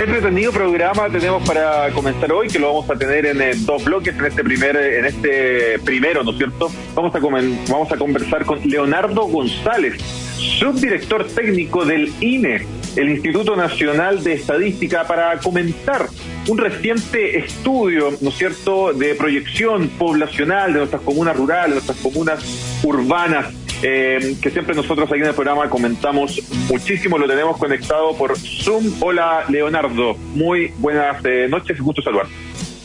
Qué entretenido programa tenemos para comenzar hoy, que lo vamos a tener en dos bloques en este primero, ¿no es cierto? Vamos a conversar con Leonardo González, subdirector técnico del INE, el Instituto Nacional de Estadística, para comentar un reciente estudio, ¿no es cierto?, de proyección poblacional de nuestras comunas rurales, de nuestras comunas urbanas, que siempre nosotros aquí en el programa comentamos muchísimo. Lo tenemos conectado por Zoom. Hola, Leonardo, muy buenas noches, gusto saludarte.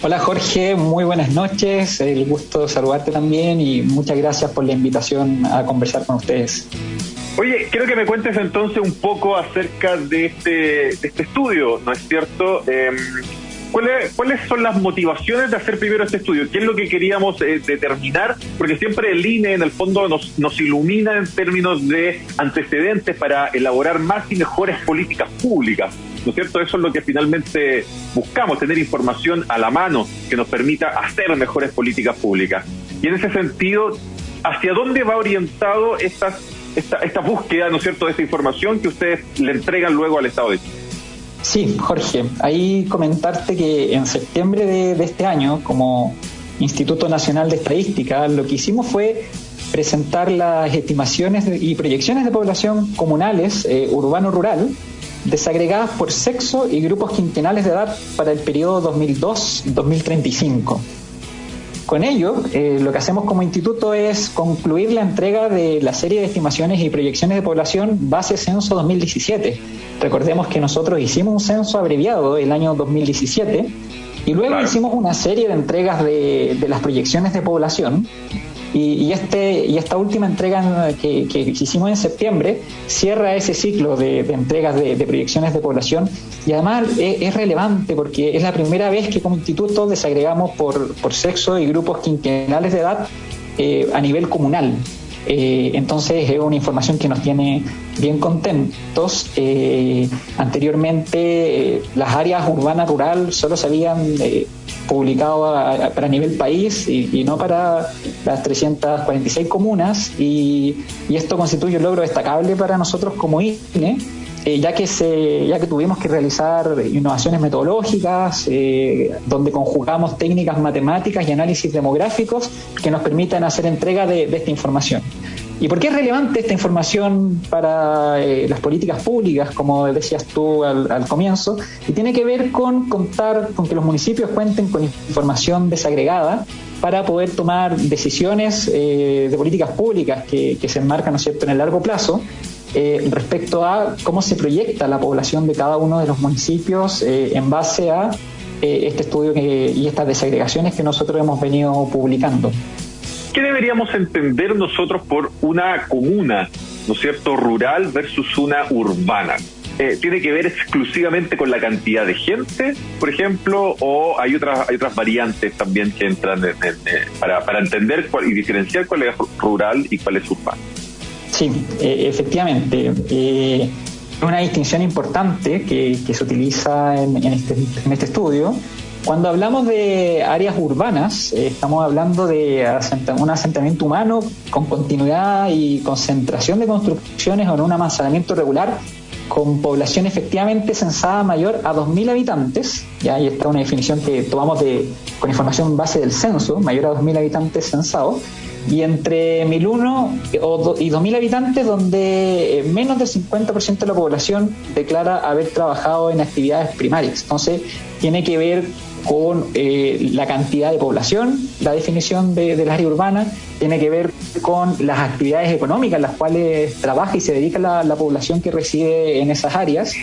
Hola, Jorge, muy buenas noches, el gusto de saludarte también y muchas gracias por la invitación a conversar con ustedes. Oye, quiero que me cuentes entonces un poco acerca de este estudio, ¿no es cierto? ¿Cuáles son las motivaciones de hacer primero este estudio? ¿Qué es lo que queríamos determinar? Porque siempre el INE en el fondo nos ilumina en términos de antecedentes para elaborar más y mejores políticas públicas, ¿no es cierto? Eso es lo que finalmente buscamos, tener información a la mano que nos permita hacer mejores políticas públicas. Y en ese sentido, ¿hacia dónde va orientado esta búsqueda, ¿no es cierto?, de esta información que ustedes le entregan luego al Estado de Chile? Sí, Jorge, ahí comentarte que en septiembre de este año, como Instituto Nacional de Estadística, lo que hicimos fue presentar las estimaciones y proyecciones de población comunales, urbano-rural, desagregadas por sexo y grupos quinquenales de edad para el periodo 2002-2035. Con ello, lo que hacemos como instituto es concluir la entrega de la serie de estimaciones y proyecciones de población base censo 2017. Recordemos que nosotros hicimos un censo abreviado el año 2017 y luego hicimos una serie de entregas de las proyecciones de población. Y esta última entrega que hicimos en septiembre cierra ese ciclo de entregas de proyecciones de población, y además es relevante porque es la primera vez que como instituto desagregamos por sexo y grupos quinquenales de edad a nivel comunal. Entonces es una información que nos tiene bien contentos. Anteriormente las áreas urbana-rural solo se habían publicado para nivel país y no para las 346 comunas, y esto constituye un logro destacable para nosotros como INE, ya que tuvimos que realizar innovaciones metodológicas donde conjugamos técnicas matemáticas y análisis demográficos que nos permitan hacer entrega de esta información. ¿Y por qué es relevante esta información para las políticas públicas, como decías tú al comienzo? Y tiene que ver con contar con que los municipios cuenten con información desagregada para poder tomar decisiones de políticas públicas que se enmarcan, ¿no es cierto?, en el largo plazo, respecto a cómo se proyecta la población de cada uno de los municipios en base a este estudio y estas desagregaciones que nosotros hemos venido publicando. ¿Qué deberíamos entender nosotros por una comuna, ¿no es cierto?, rural versus una urbana? ¿Tiene que ver exclusivamente con la cantidad de gente, por ejemplo, o hay otras variantes también que entran para entender y diferenciar cuál es rural y cuál es urbana? Sí, efectivamente. Una distinción importante que se utiliza en este estudio. Cuando hablamos de áreas urbanas, estamos hablando de un asentamiento humano con continuidad y concentración de construcciones o en un amasamiento regular con población efectivamente censada mayor a 2.000 habitantes. Ya ahí está una definición que tomamos con información base del censo, mayor a 2.000 habitantes censados, y entre 1.001 y 2.000 habitantes donde menos del 50% de la población declara haber trabajado en actividades primarias. Entonces tiene que ver con la cantidad de población, la definición del área urbana, tiene que ver con las actividades económicas en las cuales trabaja y se dedica la población que reside en esas áreas.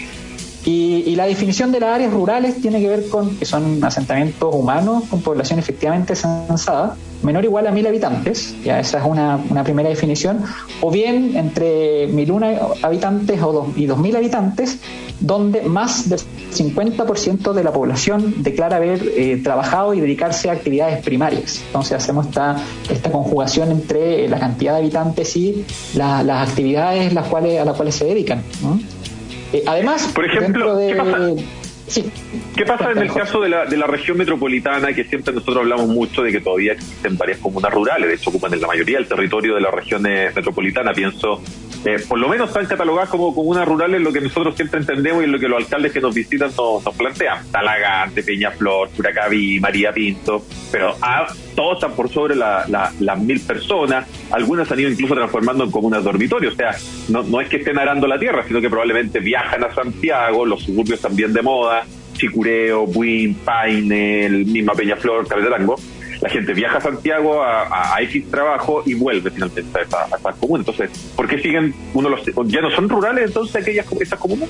Y la definición de las áreas rurales tiene que ver con que son asentamientos humanos con población efectivamente censada, menor o igual a 1.000 habitantes, ya esa es una primera definición, o bien entre 1.001 habitantes y 2.000 habitantes, donde más del 50% de la población declara haber trabajado y dedicarse a actividades primarias. Entonces hacemos esta conjugación entre la cantidad de habitantes y las actividades a las cuales se dedican, ¿no? Además, por ejemplo, ¿qué pasa en el caso de la región metropolitana, que siempre nosotros hablamos mucho de que todavía existen varias comunas rurales? De hecho, ocupan en la mayoría del territorio de la región metropolitana. Pienso por lo menos están catalogadas como comunas rurales, lo que nosotros siempre entendemos y lo que los alcaldes que nos visitan nos plantean. Talagante, Peñaflor, Curacaví, María Pinto, pero todos están por sobre las 1.000 personas. Algunas han ido incluso transformando en comunas dormitorios. O sea, no es que estén arando la tierra, sino que probablemente viajan a Santiago, los suburbios también de moda, Chicureo, Buin, Paine, el misma Peñaflor, Caletarango. La gente viaja a Santiago a X trabajo y vuelve finalmente a esas comunas. Entonces, ¿por qué siguen ya no son rurales entonces esas comunas?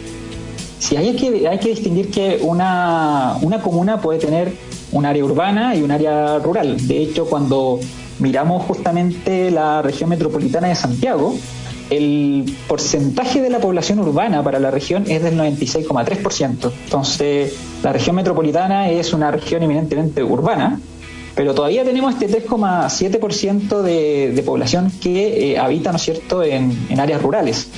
Sí, hay que distinguir que una comuna puede tener un área urbana y un área rural. De hecho, cuando miramos justamente la región metropolitana de Santiago, el porcentaje de la población urbana para la región es del 96,3%. Entonces, la región metropolitana es una región eminentemente urbana, pero todavía tenemos este 3,7% de población que habita, ¿no es cierto?, en áreas rurales.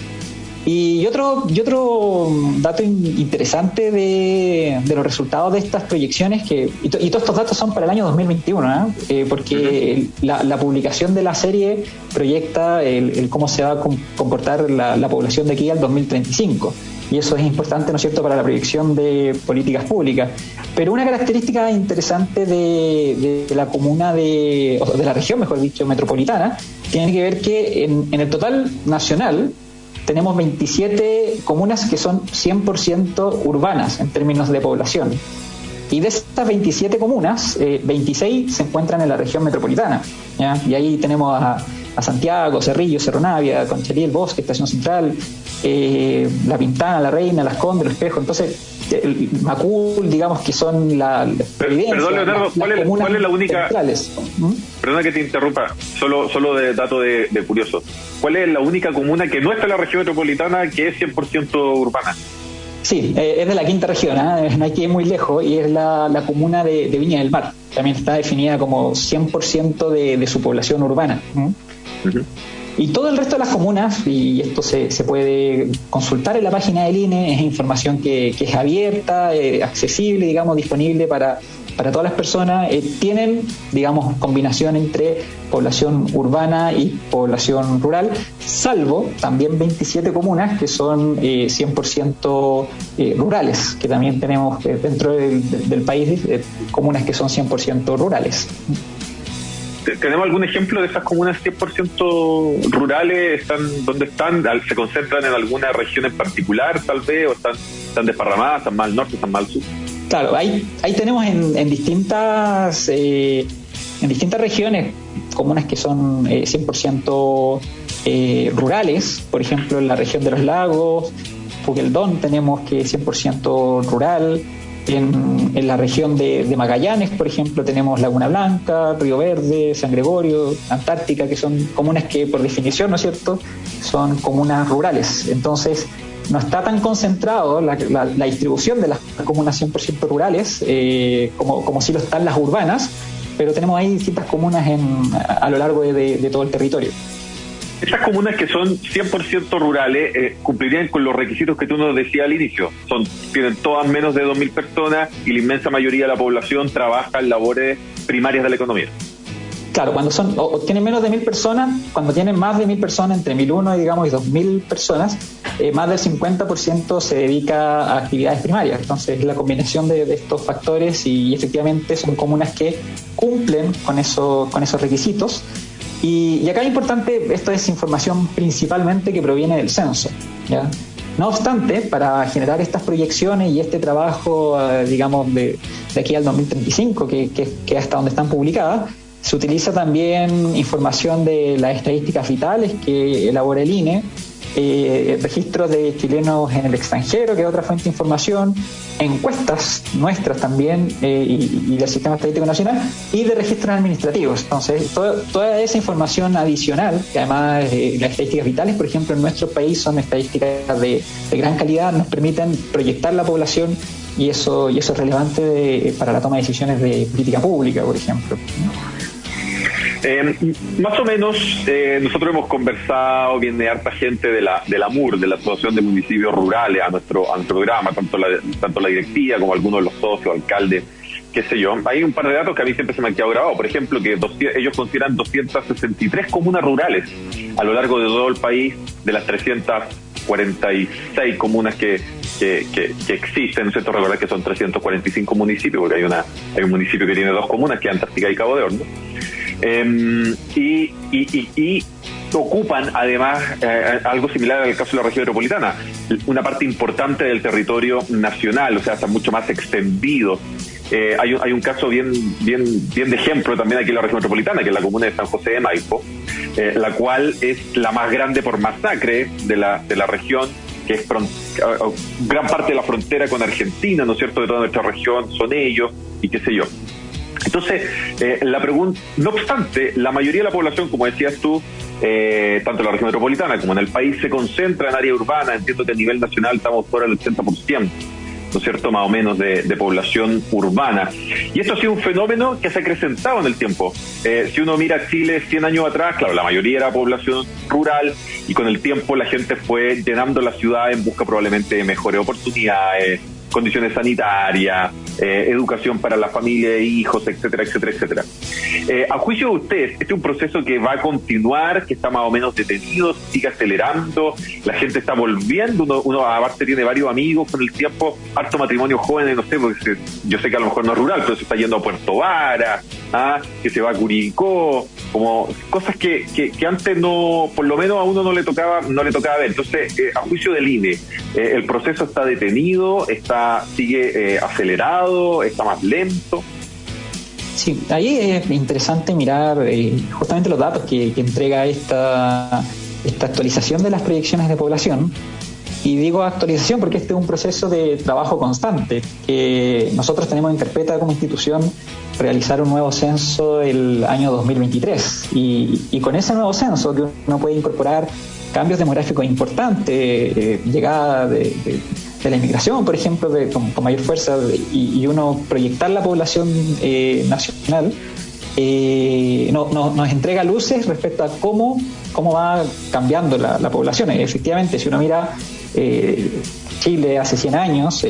Y otro dato interesante de los resultados de estas proyecciones, y todos estos datos son para el año 2021, porque la publicación de la serie proyecta el cómo se va a comportar la población de aquí al 2035. Y eso es importante, ¿no es cierto?, para la proyección de políticas públicas. Pero una característica interesante de la comuna o de la región, mejor dicho, metropolitana, tiene que ver que en el total nacional tenemos 27 comunas que son 100% urbanas en términos de población. Y de estas 27 comunas, 26 se encuentran en la región metropolitana, ¿ya? Y ahí tenemos a Santiago, Cerrillo, Cerro Navia, Conchalí, El Bosque, Estación Central, La Pintana, La Reina, Las Condes, Los Espejos. Entonces, Macul, digamos que son la Providencia. Perdón, Leonardo, ¿cuál es la única? Perdona que te interrumpa, solo de dato de curioso. ¿Cuál es la única comuna que no está en la región metropolitana que es 100% urbana? Sí, es de la quinta región, no hay que ir muy lejos, y es la comuna de Viña del Mar. También está definida como 100% de su población urbana. Uh-huh. Y todo el resto de las comunas, y esto se puede consultar en la página del INE, es información que es abierta, accesible, digamos, disponible para todas las personas, tienen, digamos, combinación entre población urbana y población rural, salvo también 27 comunas que son 100% rurales, que también tenemos dentro del país comunas que son 100% rurales. ¿Tenemos algún ejemplo de esas comunas 100% rurales? ¿Dónde están? ¿Se concentran en alguna región en particular, tal vez? ¿O están desparramadas? ¿Están más al norte? ¿Están más al sur? Claro, ahí tenemos en distintas regiones comunas que son 100% rurales. Por ejemplo, en la región de los lagos, Puqueldón tenemos que es 100% rural. En la región de Magallanes, por ejemplo, tenemos Laguna Blanca, Río Verde, San Gregorio, Antártica, que son comunas que por definición, ¿no es cierto?, son comunas rurales. Entonces, no está tan concentrado la distribución de las comunas 100% rurales como sí lo están las urbanas, pero tenemos ahí distintas comunas a lo largo de todo el territorio. Esas comunas que son 100% rurales cumplirían con los requisitos que tú nos decías al inicio. Tienen todas menos de 2.000 personas y la inmensa mayoría de la población trabaja en labores primarias de la economía. Claro, cuando tienen menos de 1.000 personas, cuando tienen más de 1.000 personas, entre 1.001 y 2.000 personas, más del 50% se dedica a actividades primarias. Entonces, la combinación de estos factores y efectivamente son comunas que cumplen con esos requisitos. Y acá es importante, esto es información principalmente que proviene del censo, ¿ya? No obstante, para generar estas proyecciones y este trabajo, digamos, de aquí al 2035, que hasta donde están publicadas, se utiliza también información de las estadísticas vitales que elabora el INE, registros de chilenos en el extranjero, que es otra fuente de información, encuestas nuestras también y del Sistema Estadístico Nacional, y de registros administrativos. Entonces, toda esa información adicional, que además las estadísticas vitales, por ejemplo, en nuestro país son estadísticas de gran calidad, nos permiten proyectar la población y eso es relevante para la toma de decisiones de política pública, por ejemplo. Más o menos nosotros hemos conversado, viene harta gente de la AMUR, de la Asociación de Municipios Rurales, a nuestro programa, tanto la directiva como algunos de los socios, alcaldes. qué sé yo, hay un par de datos que a mí siempre se me han quedado grabados. Por ejemplo, que ellos consideran 263 comunas rurales a lo largo de todo el país, de las 346 comunas que existen, ¿no es cierto? Recordar que son 345 municipios, porque hay un municipio que tiene 2 comunas, que es Antártica y Cabo de Hornos. Y ocupan además algo similar al caso de la región metropolitana, una parte importante del territorio nacional, o sea, está mucho más extendido. Hay un caso bien de ejemplo también aquí en la región metropolitana, que es la comuna de San José de Maipo, la cual es la más grande por masacre de la región, que es gran parte de la frontera con Argentina, ¿no es cierto?, de toda nuestra región son ellos, y qué sé yo. Entonces, la pregunta, no obstante, la mayoría de la población, como decías tú, tanto en la región metropolitana como en el país, se concentra en área urbana. Entiendo que a nivel nacional estamos fuera del 80%, ¿no es cierto?, más o menos de población urbana. Y esto ha sido un fenómeno que se ha acrecentado en el tiempo. Si uno mira Chile 100 años atrás, claro, la mayoría era población rural, y con el tiempo la gente fue llenando la ciudad en busca probablemente de mejores oportunidades, condiciones sanitarias, educación para la familia e hijos, etcétera, etcétera, etcétera. A juicio de ustedes, ¿este es un proceso que va a continuar, que está más o menos detenido, sigue acelerando, la gente está volviendo, uno aparte tiene varios amigos con el tiempo, harto matrimonio jóvenes, no sé, porque yo sé que a lo mejor no es rural, pero se está yendo a Puerto Vara, que se va a Curicó, como cosas que antes no, por lo menos a uno no le tocaba ver. Entonces, a juicio del INE, el proceso está detenido, sigue acelerado, está más lento. Sí, ahí es interesante mirar justamente los datos que entrega esta actualización de las proyecciones de población. Y digo actualización porque este es un proceso de trabajo constante, que nosotros tenemos en carpeta como institución realizar un nuevo censo el año 2023. Y con ese nuevo censo, que uno puede incorporar cambios demográficos importantes, llegada de la inmigración, por ejemplo, con mayor fuerza, y uno proyectar la población nacional, nos entrega luces respecto a cómo va cambiando la población. Efectivamente, si uno mira Chile hace 100 años,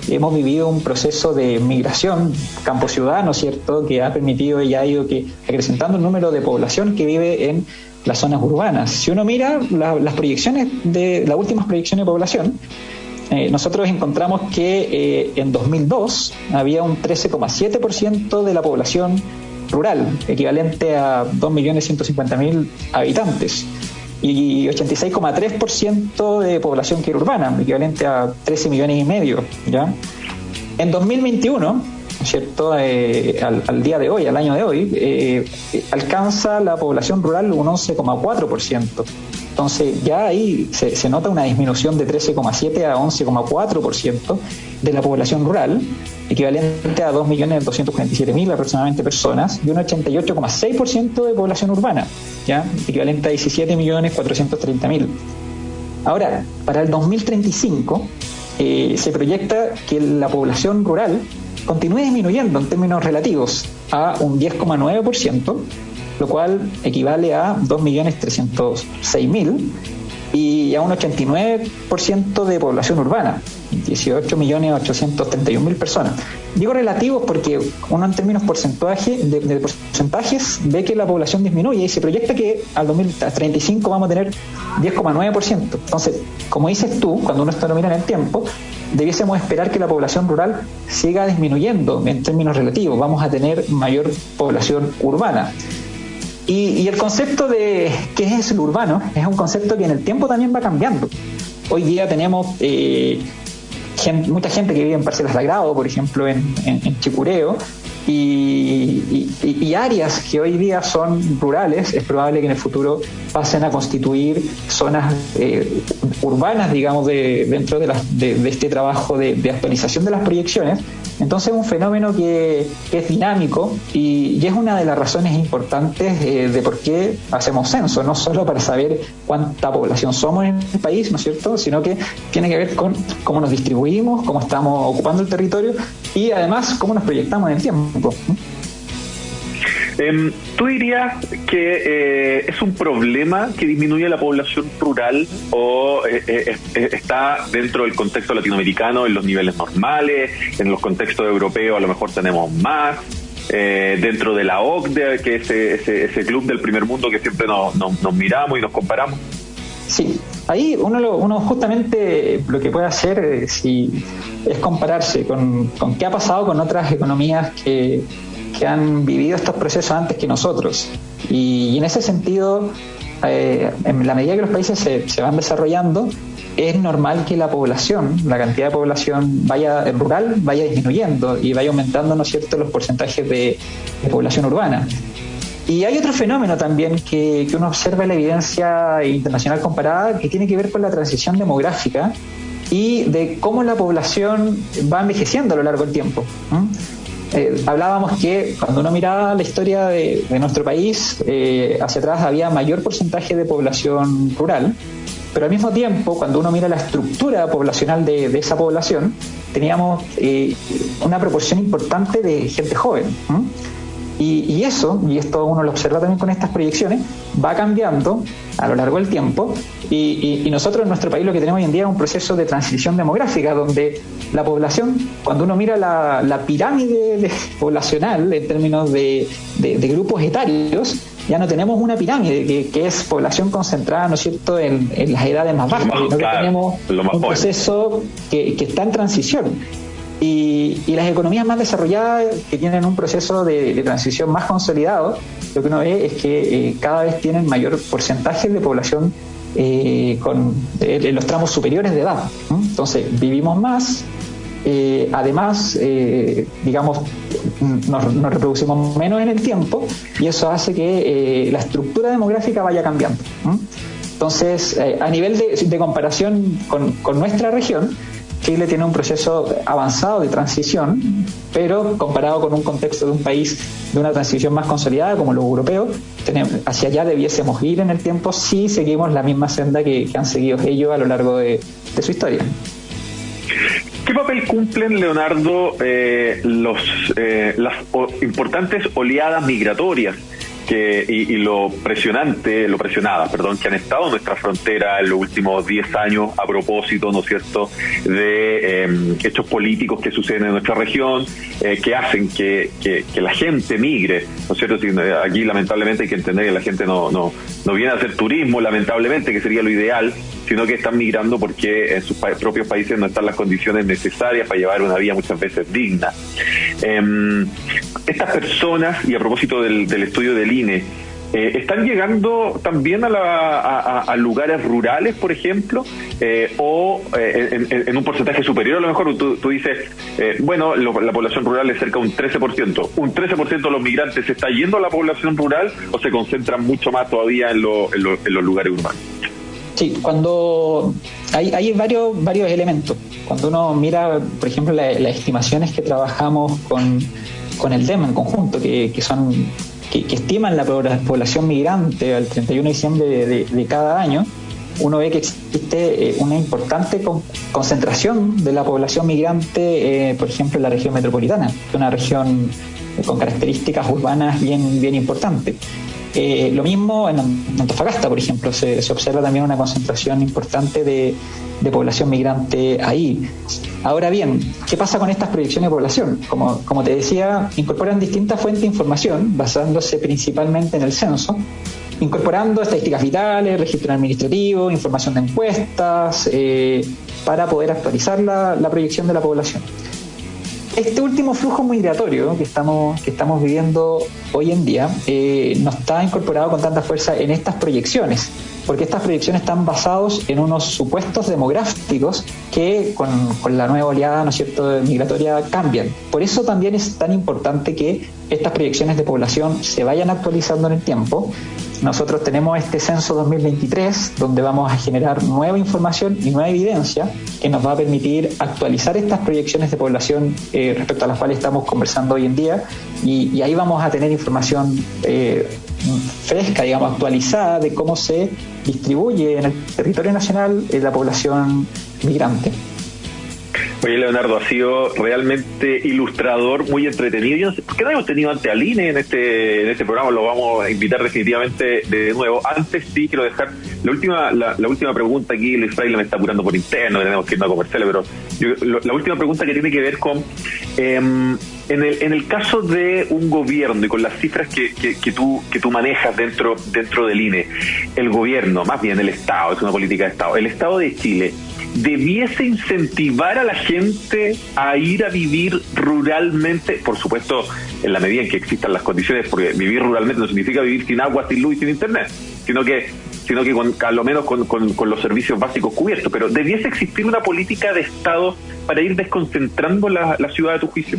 hemos vivido un proceso de migración campo-ciudad, ¿no es cierto?, que ha permitido y ha ido acrecentando el número de población que vive en las zonas urbanas. Si uno mira las últimas proyecciones de población, nosotros encontramos que en 2002 había un 13,7% de la población rural, equivalente a 2.150.000 habitantes, y 86,3% de población que era urbana, equivalente a 13,5 millones, ¿ya? En 2021, ¿cierto?, al día de hoy, al año de hoy, alcanza la población rural un 11,4%. Entonces ya ahí se nota una disminución de 13,7 a 11,4% de la población rural, equivalente a 2.247.000 aproximadamente personas, y un 88,6% de población urbana, ¿ya?, equivalente a 17.430.000. Ahora, para el 2035 se proyecta que la población rural continúe disminuyendo en términos relativos a un 10,9%, lo cual equivale a 2.306.000, y a un 89% de población urbana, 18.831.000 personas. Digo relativos porque uno en términos de porcentajes ve que la población disminuye, y se proyecta que al 2035 vamos a tener 10,9%. Entonces, como dices tú, cuando uno lo mira en el tiempo, debiésemos esperar que la población rural siga disminuyendo en términos relativos. Vamos a tener mayor población urbana. Y el concepto de qué es el urbano es un concepto que en el tiempo también va cambiando. Hoy día tenemos mucha gente que vive en parcelas de agrado, por ejemplo, en Chicureo, y áreas que hoy día son rurales, es probable que en el futuro pasen a constituir zonas urbanas, digamos, dentro de este trabajo de actualización de las proyecciones. Entonces es un fenómeno que es dinámico, y es una de las razones importantes de por qué hacemos censo, no solo para saber cuánta población somos en el país, ¿no es cierto?, sino que tiene que ver con cómo nos distribuimos, cómo estamos ocupando el territorio, y además cómo nos proyectamos en el tiempo. ¿Tú dirías que es un problema que disminuye la población rural o está dentro del contexto latinoamericano en los niveles normales, en los contextos europeos a lo mejor tenemos más, dentro de la OCDE, que es ese club del primer mundo que siempre nos miramos y nos comparamos? Sí, ahí uno justamente lo que puede hacer es compararse con qué ha pasado con otras economías que han vivido estos procesos antes que nosotros. Y en ese sentido, en la medida que los países se van desarrollando, es normal que la cantidad de población rural vaya disminuyendo y vaya aumentando, ¿no es cierto?, los porcentajes de población urbana. Y hay otro fenómeno también que uno observa en la evidencia internacional comparada, que tiene que ver con la transición demográfica y de cómo la población va envejeciendo a lo largo del tiempo. Hablábamos que cuando uno miraba la historia de nuestro país, hacia atrás había mayor porcentaje de población rural, pero al mismo tiempo, cuando uno mira la estructura poblacional de esa población, teníamos una proporción importante de gente joven. Y esto uno lo observa también con estas proyecciones, va cambiando a lo largo del tiempo y nosotros en nuestro país lo que tenemos hoy en día es un proceso de transición demográfica donde la población, cuando uno mira la pirámide poblacional en términos de grupos etarios, ya no tenemos una pirámide que es población concentrada, ¿no es cierto?, en las edades más bajas, sino que tenemos un proceso que está en transición. Y las economías más desarrolladas, que tienen un proceso de transición más consolidado, lo que uno ve es que cada vez tienen mayor porcentaje de población en los tramos superiores de edad. Entonces, vivimos más, además, nos reproducimos menos en el tiempo y eso hace que la estructura demográfica vaya cambiando. Entonces, a nivel de comparación con nuestra región, Chile tiene un proceso avanzado de transición, pero comparado con un contexto de un país de una transición más consolidada como los europeos, hacia allá debiésemos ir en el tiempo si seguimos la misma senda que han seguido ellos a lo largo de su historia. ¿Qué papel cumplen, Leonardo, las importantes oleadas migratorias y lo presionadas, que han estado en nuestra frontera en los últimos 10 años a propósito, ¿no es cierto?, de hechos políticos que suceden en nuestra región, que hacen que la gente migre, ¿no es cierto? Aquí lamentablemente hay que entender que la gente no viene a hacer turismo, lamentablemente, que sería lo ideal, sino que están migrando porque en sus propios países no están las condiciones necesarias para llevar una vida muchas veces digna. Estas personas, y a propósito del estudio del INE, ¿están llegando también a lugares rurales, por ejemplo? O en un porcentaje superior, a lo mejor tú dices, la población rural es cerca de un 13%. ¿Un 13% de los migrantes se está yendo a la población rural o se concentran mucho más todavía en los lugares urbanos? Sí, cuando hay varios elementos. Cuando uno mira, por ejemplo, las estimaciones que trabajamos con el DEM en conjunto, que estiman la población migrante al 31 de diciembre de cada año, uno ve que existe una importante concentración de la población migrante, por ejemplo, en la región metropolitana, que es una región con características urbanas bien importantes. Lo mismo en Antofagasta, por ejemplo, se observa también una concentración importante de población migrante ahí. Ahora bien, ¿qué pasa con estas proyecciones de población? Como te decía, incorporan distintas fuentes de información, basándose principalmente en el censo, incorporando estadísticas vitales, registro administrativo, información de encuestas, para poder actualizar la proyección de la población. Este último flujo migratorio que estamos viviendo hoy en día no está incorporado con tanta fuerza en estas proyecciones, porque estas proyecciones están basadas en unos supuestos demográficos que con la nueva oleada, ¿no es cierto?, migratoria cambian. Por eso también es tan importante que estas proyecciones de población se vayan actualizando en el tiempo. Nosotros tenemos este censo 2023 donde vamos a generar nueva información y nueva evidencia que nos va a permitir actualizar estas proyecciones de población respecto a las cuales estamos conversando hoy en día y ahí vamos a tener información fresca, digamos, actualizada de cómo se distribuye en el territorio nacional la población migrante. Oye, Leonardo, ha sido realmente ilustrador, muy entretenido. Yo no sé, ¿por qué no hemos tenido ante Aline en este programa? Lo vamos a invitar definitivamente de nuevo. Antes sí quiero dejar la última pregunta aquí. Luis Fraile me está apurando por interno, tenemos que irnos a comerciales, pero la última pregunta que tiene que ver con en el caso de un gobierno y con las cifras que tú manejas dentro del INE, el gobierno, más bien el Estado, es una política de Estado, el Estado de Chile debiese incentivar a la gente a ir a vivir ruralmente, por supuesto en la medida en que existan las condiciones, porque vivir ruralmente no significa vivir sin agua, sin luz y sin internet, sino que a lo menos con los servicios básicos cubiertos. Pero debiese existir una política de Estado para ir desconcentrando la ciudad, a tu juicio.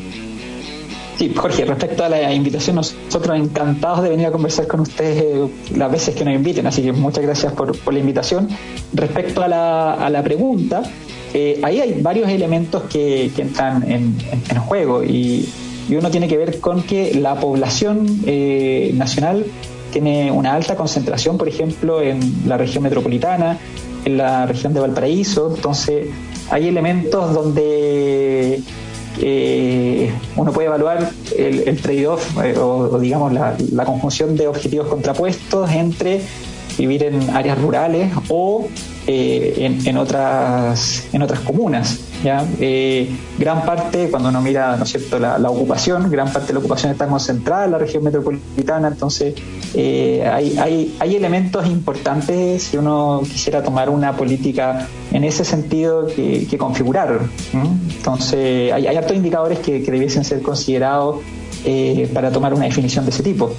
Sí, Jorge, respecto a la invitación, nosotros encantados de venir a conversar con ustedes las veces que nos inviten, así que muchas gracias por la invitación. Respecto a la pregunta, ahí hay varios elementos que entran en juego y uno tiene que ver con que la población nacional tiene una alta concentración, por ejemplo, en la región metropolitana, en la región de Valparaíso. Entonces hay elementos donde uno puede evaluar el trade-off o digamos la conjunción de objetivos contrapuestos entre vivir en áreas rurales o en otras comunas, ¿ya? Gran parte, cuando uno mira, ¿no es cierto?, la ocupación, gran parte de la ocupación está concentrada en la región metropolitana. Entonces hay elementos importantes si uno quisiera tomar una política en ese sentido que configurar. Entonces hay hartos indicadores que debiesen ser considerados para tomar una definición de ese tipo.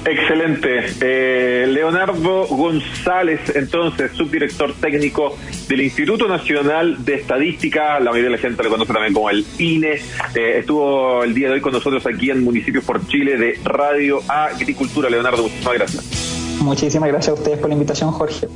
Excelente. Leonardo González, entonces, subdirector técnico del Instituto Nacional de Estadística, la mayoría de la gente lo conoce también como el INE, estuvo el día de hoy con nosotros aquí en Municipios por Chile de Radio Agricultura. Leonardo, muchísimas gracias. Muchísimas gracias a ustedes por la invitación, Jorge.